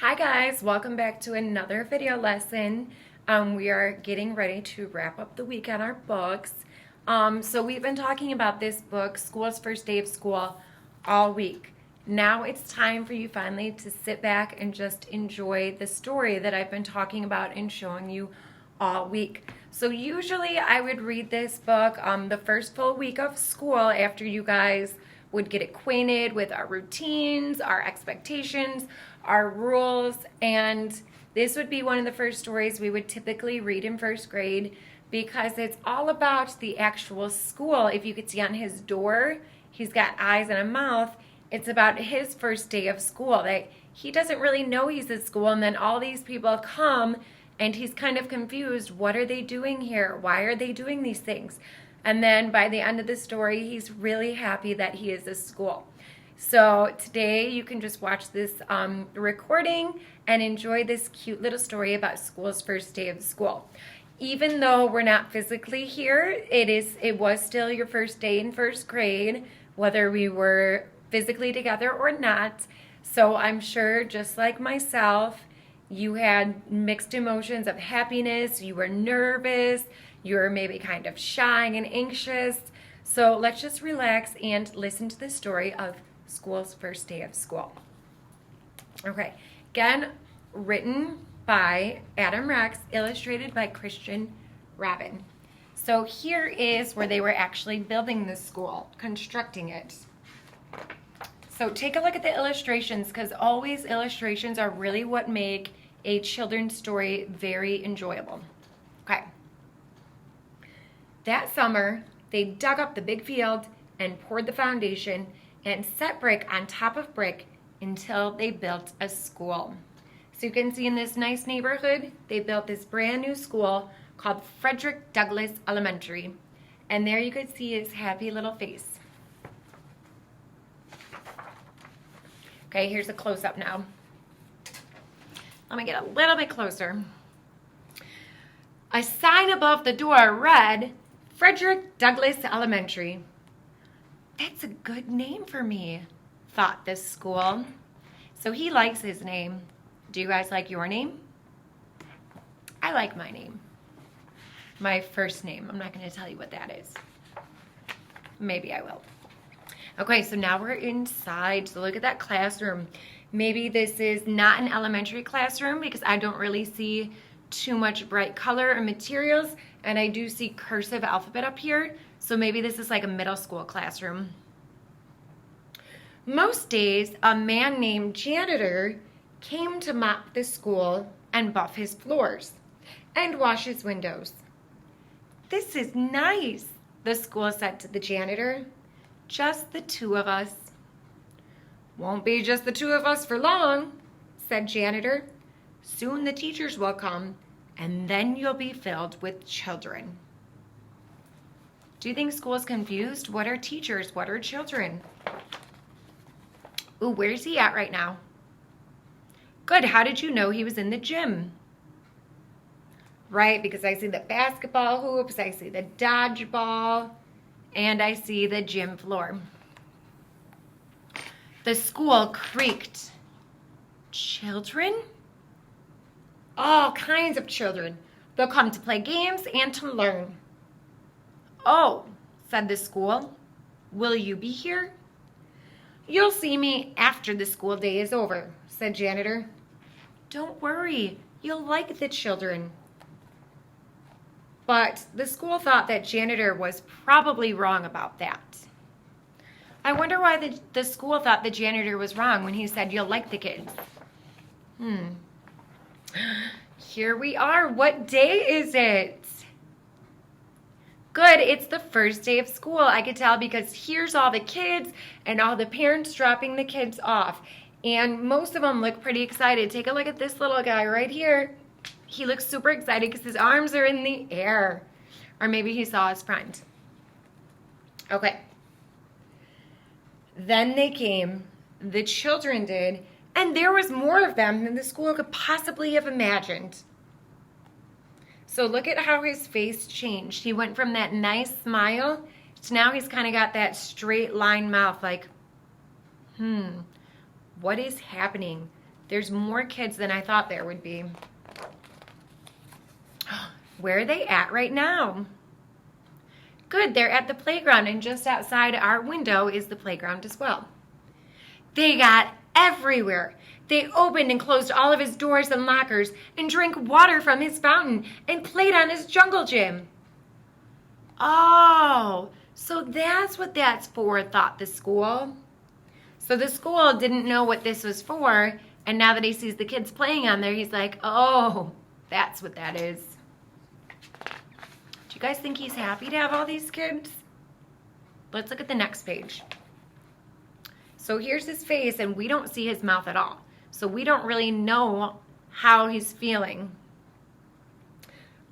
Hi guys, welcome back to another video lesson. We are getting ready to wrap up the week on our books. So we've been talking about this book, School's First Day of School, all week. Now it's time for you finally to sit back and just enjoy the story that I've been talking about and showing you all week. So usually I would read this book the first full week of school after you guys would get acquainted with our routines, our expectations, our rules, and this would be one of the first stories we would typically read in first grade because it's all about the actual school. If you could see on his door, he's got eyes and a mouth. It's about his first day of school. That he doesn't really know he's at school, and then all these people come and he's kind of confused. What are they doing here? Why are they doing these things? And then by the end of the story, he's really happy that he is at school. So today you can just watch this recording and enjoy this cute little story about school's first day of school. Even though we're not physically here, it was still your first day in first grade, whether we were physically together or not. So I'm sure, just like myself, you had mixed emotions of happiness, you were nervous, you were maybe kind of shy and anxious. So let's just relax and listen to the story of school's first day of school. Okay, again, written by Adam Rex, illustrated by Christian Robin. So here is where they were actually building the school, constructing it. So take a look at the illustrations, because always illustrations are really what make a children's story very enjoyable. Okay. That summer, they dug up the big field and poured the foundation and set brick on top of brick until they built a school. So you can see in this nice neighborhood, they built this brand new school called Frederick Douglass Elementary. And there you could see his happy little face. Okay, here's a close-up now. Let me get a little bit closer. A sign above the door read, Frederick Douglass Elementary. That's a good name for me, thought this school. So he likes his name. Do you guys like your name? I like my name. My first name. I'm not going to tell you what that is. Maybe I will. Okay, so now we're inside. So look at that classroom. Maybe this is not an elementary classroom because I don't really see too much bright color or materials, and I do see cursive alphabet up here, so maybe this is like a middle school classroom. Most days, a man named Janitor came to mop the school and buff his floors and wash his windows. This is nice, the school said to the janitor. Just the two of us. Won't be just the two of us for long, said Janitor. Soon the teachers will come, and then you'll be filled with children. Do you think school's confused? What are teachers? What are children? Ooh, where's he at right now? Good, how did you know he was in the gym? Right, because I see the basketball hoops, I see the dodgeball, and I see the gym floor. The school creaked. Children? All kinds of children. They'll come to play games and to learn. Oh, said the school. Will you be here? You'll see me after the school day is over, said Janitor. Don't worry, you'll like the children. But the school thought that Janitor was probably wrong about that. I wonder why the school thought the janitor was wrong when he said you'll like the kids. Here we are. What day is it? Good, it's the first day of school. I could tell because here's all the kids and all the parents dropping the kids off. And most of them look pretty excited. Take a look at this little guy right here. He looks super excited because his arms are in the air. Or maybe he saw his friend. Okay. Then they came, the children did, and there was more of them than the school could possibly have imagined. So look at how his face changed. He went from that nice smile to now he's kind of got that straight line mouth like, what is happening? There's more kids than I thought there would be. Where are they at right now? Good, they're at the playground, and just outside our window is the playground as well. They got everywhere. They opened and closed all of his doors and lockers and drank water from his fountain and played on his jungle gym. Oh, so that's what that's for, thought the school. So the school didn't know what this was for, and now that he sees the kids playing on there, he's like, oh, that's what that is. Do you guys think he's happy to have all these kids? Let's look at the next page. So here's his face, and we don't see his mouth at all. So we don't really know how he's feeling.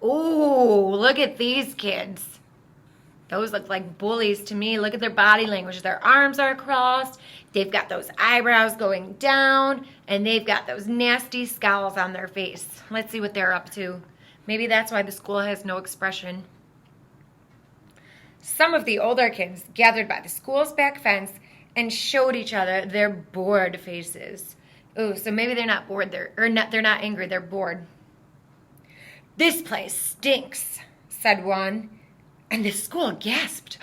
Oh, look at these kids. Those look like bullies to me. Look at their body language. Their arms are crossed. They've got those eyebrows going down, and they've got those nasty scowls on their face. Let's see what they're up to. Maybe that's why the school has no expression. Some of the older kids gathered by the school's back fence and showed each other their bored faces. Oh, so maybe they're not bored, they're not angry, they're bored. This place stinks, said one, and the school gasped.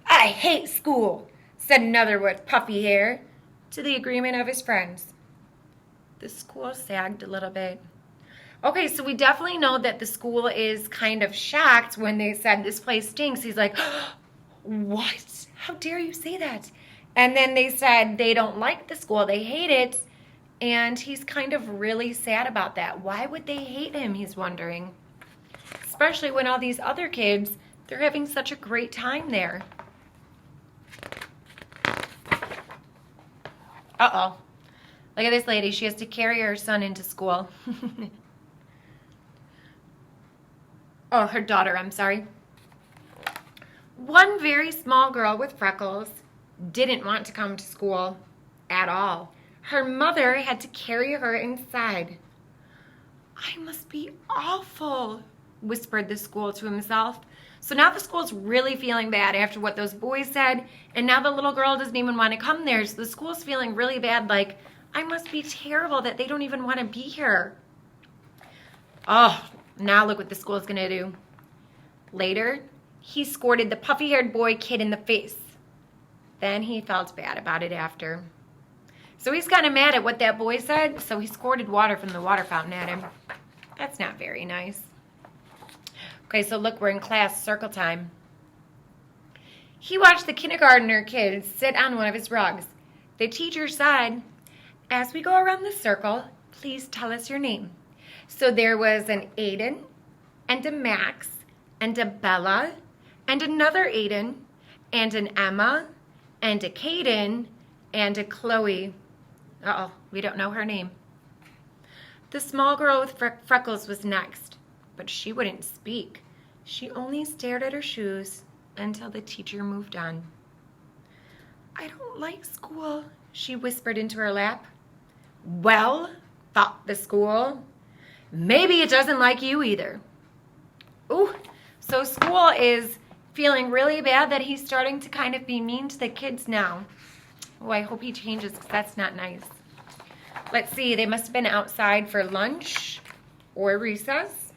I hate school, said another with puffy hair, to the agreement of his friends. The school sagged a little bit. Okay, so we definitely know that the school is kind of shocked when they said this place stinks. He's like, what? How dare you say that? And then they said they don't like the school, they hate it, and he's kind of really sad about that. Why would they hate him, he's wondering. Especially when all these other kids, they're having such a great time there. Uh-oh. Look at this lady. She has to carry her son into school. Oh, her daughter, I'm sorry. One very small girl with freckles didn't want to come to school at all. Her mother had to carry her inside. I must be awful, whispered the school to himself. So now the school's really feeling bad after what those boys said, and now the little girl doesn't even want to come there. So the school's feeling really bad, like, I must be terrible that they don't even want to be here. Oh, now look what the school's going to do. Later, he squirted the puffy-haired boy kid in the face. Then he felt bad about it after. So he's kind of mad at what that boy said, so he squirted water from the water fountain at him. That's not very nice. Okay, so look, we're in class circle time. He watched the kindergartner kids sit on one of his rugs. The teacher said, as we go around the circle, please tell us your name. So there was an Aiden, and a Max, and a Bella, and another Aiden, and an Emma, and a Kaden, and a Chloe. Uh-oh, we don't know her name. The small girl with freckles was next, but she wouldn't speak. She only stared at her shoes until the teacher moved on. I don't like school, she whispered into her lap. Well, thought the school, maybe it doesn't like you either. Ooh, so school is feeling really bad that he's starting to kind of be mean to the kids now. Oh, I hope he changes because that's not nice. Let's see, they must have been outside for lunch or recess.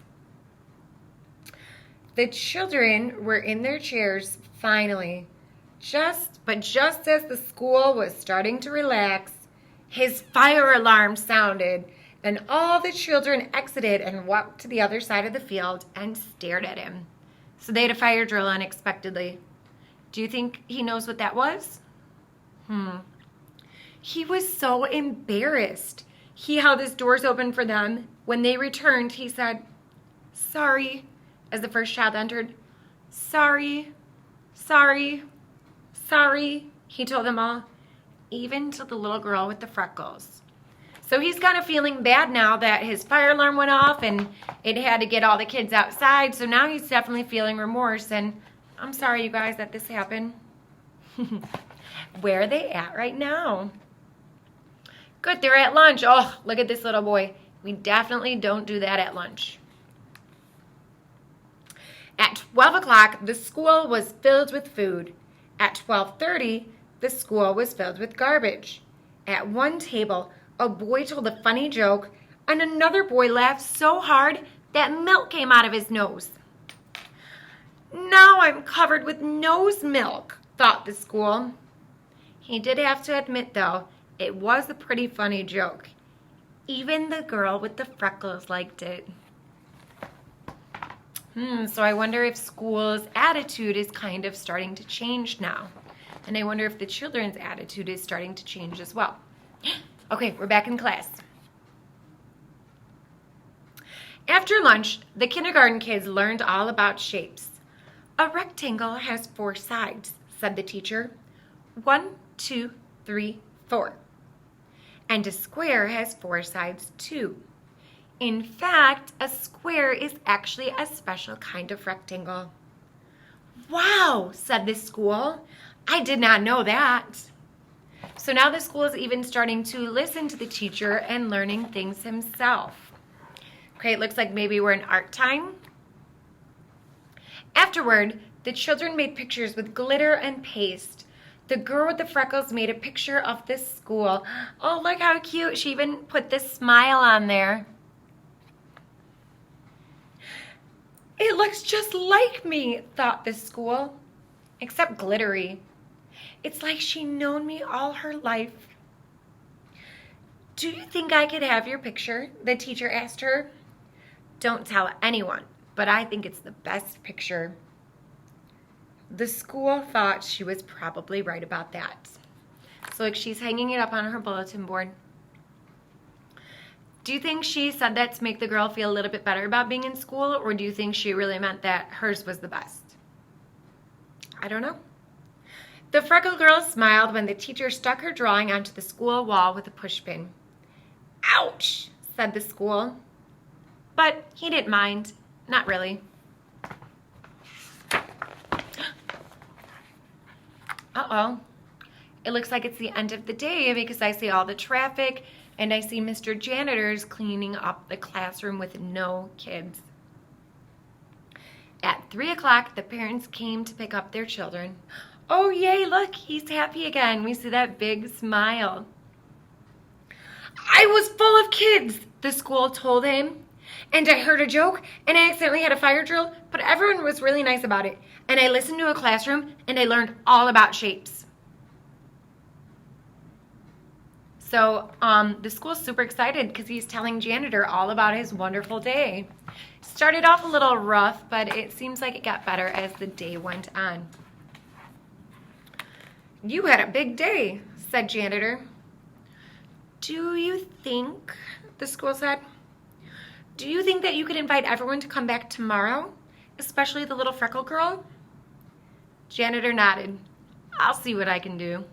The children were in their chairs finally. Just as the school was starting to relax, his fire alarm sounded, and all the children exited and walked to the other side of the field and stared at him. So they had a fire drill unexpectedly. Do you think he knows what that was? He was so embarrassed. He held his doors open for them. When they returned, he said, sorry, as the first child entered. Sorry, sorry, sorry, he told them all, even to the little girl with the freckles. So he's kind of feeling bad now that his fire alarm went off and it had to get all the kids outside. So now he's definitely feeling remorse. And I'm sorry, you guys, that this happened. Where are they at right now? Good, they're at lunch. Oh, look at this little boy. We definitely don't do that at lunch. At 12 o'clock, the school was filled with food. At 12:30, the school was filled with garbage. At one table, A boy told a funny joke, and another boy laughed so hard that milk came out of his nose. Now I'm covered with nose milk, thought the school. He did have to admit, though, it was a pretty funny joke. Even the girl with the freckles liked it. So I wonder if school's attitude is kind of starting to change now. And I wonder if the children's attitude is starting to change as well. Okay, we're back in class. After lunch, the kindergarten kids learned all about shapes. A rectangle has 4 sides, said the teacher. 1, 2, 3, 4. And a square has 4 sides too. In fact, a square is actually a special kind of rectangle. Wow, said the school. I did not know that. So now the school is even starting to listen to the teacher and learning things himself. Okay, it looks like maybe we're in art time. Afterward, the children made pictures with glitter and paste. The girl with the freckles made a picture of the school. Oh, look how cute. She even put this smile on there. It looks just like me, thought the school, except glittery. It's like she'd known me all her life. Do you think I could have your picture? The teacher asked her. Don't tell anyone, but I think it's the best picture. The school thought she was probably right about that. So like she's hanging it up on her bulletin board. Do you think she said that to make the girl feel a little bit better about being in school, or do you think she really meant that hers was the best? I don't know. The freckled girl smiled when the teacher stuck her drawing onto the school wall with a pushpin. Ouch, said the school. But he didn't mind. Not really. Uh-oh. It looks like it's the end of the day because I see all the traffic and I see Mr. Janitor's cleaning up the classroom with no kids. At 3 o'clock, the parents came to pick up their children. Oh, yay, look, he's happy again. We see that big smile. I was full of kids, the school told him. And I heard a joke, and I accidentally had a fire drill, but everyone was really nice about it. And I listened to a classroom, and I learned all about shapes. So the school's super excited because he's telling Janitor all about his wonderful day. Started off a little rough, but it seems like it got better as the day went on. You had a big day, said Janitor. Do you think, the school said, do you think that you could invite everyone to come back tomorrow, especially the little freckle girl? Janitor nodded. I'll see what I can do.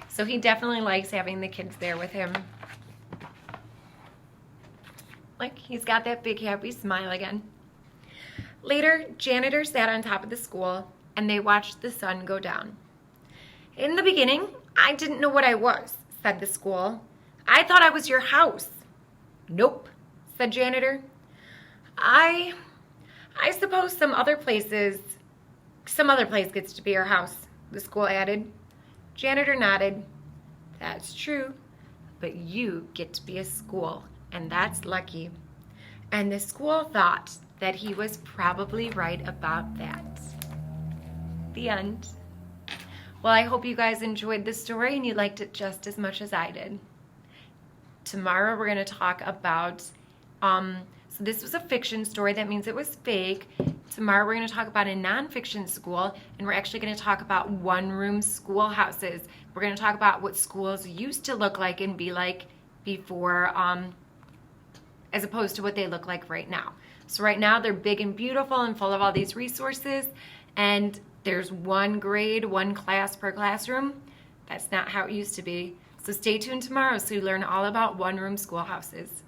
So he definitely likes having the kids there with him. Like, he's got that big happy smile again. Later, Janitor sat on top of the school and they watched the sun go down. In the beginning, I didn't know what I was, said the school. I thought I was your house. Nope, said Janitor. I suppose some other place gets to be your house, the school added. Janitor nodded. That's true, but you get to be a school, and that's lucky. And the school thought that he was probably right about that. The end. Well, I hope you guys enjoyed the story and you liked it just as much as I did. Tomorrow we're going to talk about, so this was a fiction story. That means it was fake. Tomorrow we're going to talk about a nonfiction school, and we're actually going to talk about one-room schoolhouses. We're going to talk about what schools used to look like and be like before, as opposed to what they look like right now. So right now they're big and beautiful and full of all these resources, and there's one grade, one class per classroom. That's not how it used to be. So stay tuned tomorrow so you learn all about one-room schoolhouses.